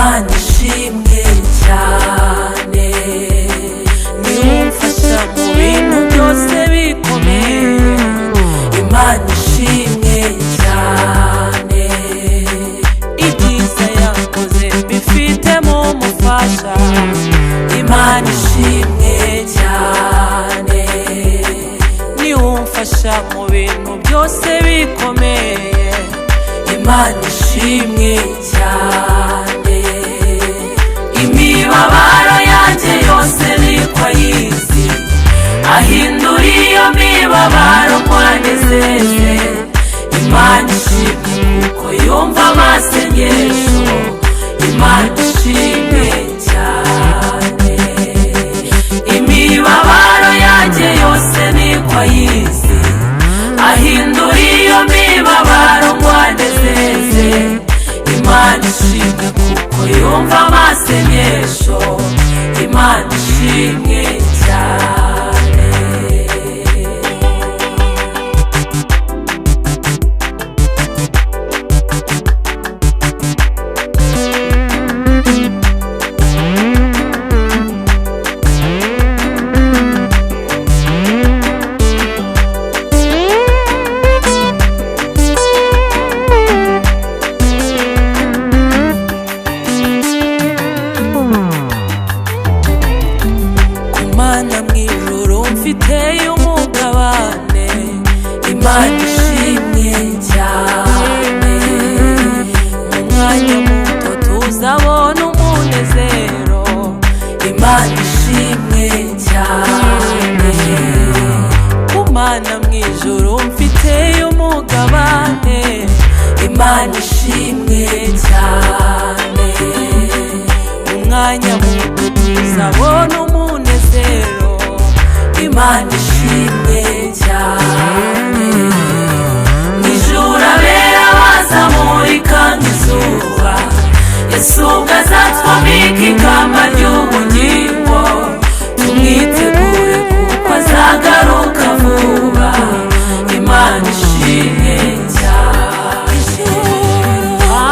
Imana ishimwe cyane, niwumfasha mu bintu byose bikomeye. Imana ishimwe cyane, ibyiza yakoze bifitemo umufasha. Imana ishimwe cyane, niwumfasha mu bintu byose bikomeye. Imana ishimwe cyane, imibabaro yanjye yose niko ayizi, ahindura iyo mibabaro mwanezeze. Imana ishimwe kuko yumva amasengesho. Imana ishimwe cyane, imibabaro yanjye yose niko ayizi, ahindura iyo mibabaro mwanezeze. Imana ishimwe kuko yumva amasengesho. Imana ishimwe cyane. Mana mwijuru mfiteyo umugabane. Imana ishimwe cyane, mu mwanya muto tuzabona umunezero. Imana ishimwe cyane, ku Mana mwijuru mfiteyo umugabane. Imana ishimwe cyane, mu mwanya muto tuzabona umunezero. Imana ishimwe cyane, nijuru abera bazamurika nk'izuba. Yesu ubwo azatwambika ikamba ry'ubugingo, tumwitegure kuko azagaruka vuba. Imana ishimwe cyane,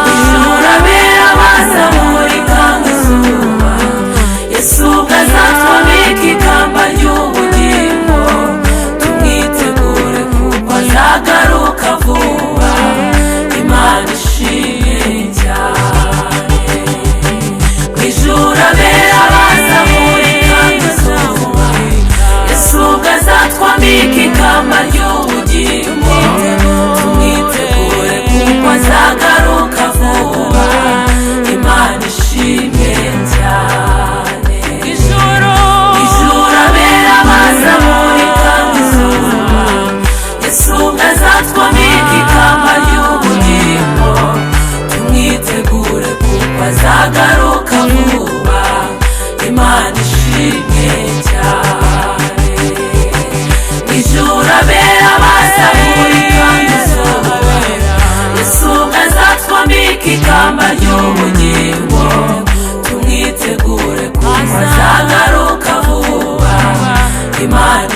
nijuru abera bazamurika nk'izuba. Yesu ubwo azatwambika ikamba ry'ubugingo, tumwitegure kuko azagaruka vuba. Imana ishimwe cyane, mwijuru abera bazamurika nk'izuba. Yesu ubwo azatwambika ikamba ry'ubugingo, tumwitegure kuko azagaruka vuba. Imana ishimwe cyane, ijuru abera bazamurika nk'izuba. Yesu ubwo azatwambika ikamba ry'ubugingo, tumwitegure kuko azagaruka vuba. Imana ishimwe cyane, ijuru abera bazamurika nk'izuba. Yesu ubwo azatwambika ikamba ry'ubugingo, tumwitegure kuko azagaruka vuba. Imana